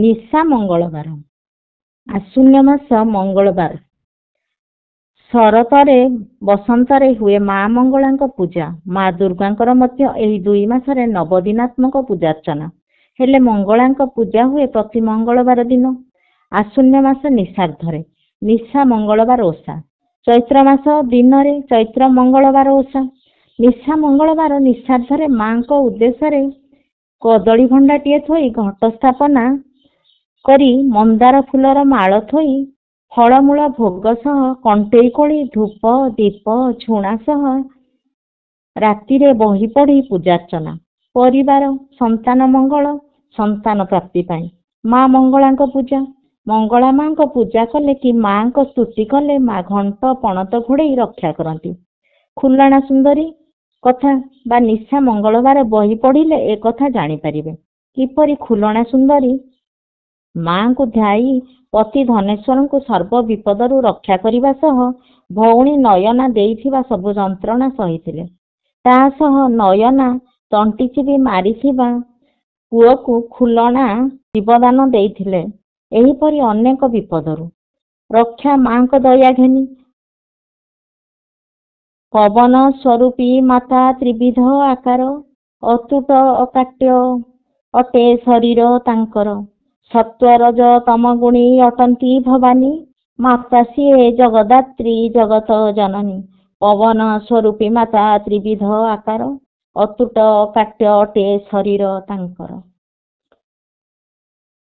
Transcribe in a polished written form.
ନିଶା ମଙ୍ଗଳବାର। ଆଶ୍ୱିନ ମାସ ମଙ୍ଗଳବାର। ଶରତରେ ବସନ୍ତରେ ହୁଏ ମା ମଙ୍ଗଳାଙ୍କ ପୂଜା। ମା ଦୁର୍ଗାଙ୍କର ମଧ୍ୟ ଏହି 2 ମାସରେ ନବଦିନାତ୍ମକ ପୂଜାର୍ଚ୍ଚନା ହେଲେ ମଙ୍ଗଳାଙ୍କ ପୂଜା ହୁଏ ପ୍ରତି ମଙ୍ଗଳବାର ଦିନ। ଆଶ୍ୱିନ ମାସ ନିଶାର୍ଦ୍ଧରେ ନିଶା ମଙ୍ଗଳବାର ଓଷା। ଚୈତ୍ର ମାସ ଦିନରେ ଚୈତ୍ର ମଙ୍ଗଳବାର ଓଷା। ନିଶା ମଙ୍ଗଳବାର ନିଶାର୍ଦ୍ଧରେ ମାଙ୍କ ଉଦ୍ଦେଶ୍ୟରେ କଦଳୀ ଭଣ୍ଡାଟିଏ ଥୋଇ ଘଟ ସ୍ଥାପନା କରି ମନ୍ଦାର ଫୁଲର ମାଳ ଥୋଇ ଫଳମୂଳ ଭୋଗ ସହ କଣ୍ଟେଇ କୋଳି ଧୂପ ଦୀପ ଝୁଣା ସହ ରାତିରେ ବହି ପଢ଼ି ପୂଜାର୍ଚ୍ଚନା। ପରିବାର ସନ୍ତାନ ମଙ୍ଗଳ ସନ୍ତାନ ପ୍ରାପ୍ତି ପାଇଁ ମା ମଙ୍ଗଳାଙ୍କ ପୂଜା। ମଙ୍ଗଳା ମାଙ୍କ ପୂଜା କଲେ କି ମାଙ୍କ ସ୍ତୁତି କଲେ ମା ଘଣ୍ଟ ପଣତ ଘୋଡ଼େଇ ରକ୍ଷା କରନ୍ତି। ଖୁଲଣା ସୁନ୍ଦରୀ କଥା ବା ନିଶା ମଙ୍ଗଳବାର ବହି ପଢ଼ିଲେ ଏ କଥା ଜାଣିପାରିବେ। କିପରି ଖୁଲଣା ସୁନ୍ଦରୀ ମାଙ୍କୁ ଧ୍ୟାଇ ପତି ଧନେଶ୍ୱରଙ୍କୁ ସର୍ବ ବିପଦରୁ ରକ୍ଷା କରିବା ସହ ଭଉଣୀ ନୟନା ଦେଇଥିବା ସବୁ ଯନ୍ତ୍ରଣା ସହିଥିଲେ। ତା ସହ ନୟନା ତଣ୍ଟି ଚିପି ମାରିଥିବା ପୁଅକୁ ଖୁଲଣା ଜୀବଦାନ ଦେଇଥିଲେ। ଏହିପରି ଅନେକ ବିପଦରୁ ରକ୍ଷା ମାଙ୍କ ଦୟା ଘେନି। ପବନ ସ୍ୱରୂପୀ ମାତା ତ୍ରିବିଧ ଆକାର ଅତୁଟ ଅକାଟ୍ୟ ଅଟେ ଶରୀର ତାଙ୍କର। ସତ୍ୱରଜ ତମଗୁଣୀ ଅଟନ୍ତି ଭବାନୀ ମାତା ସିଏ ଜଗଦାତ୍ରୀ ଜଗତ ଜନନୀ। ପବନ ସ୍ୱରୂପୀ ମାତା ତ୍ରିବିଧ ଆକାର ଅତୁଟ ଅକାଟ୍ୟ ଅଟେ ଶରୀର ତାଙ୍କର।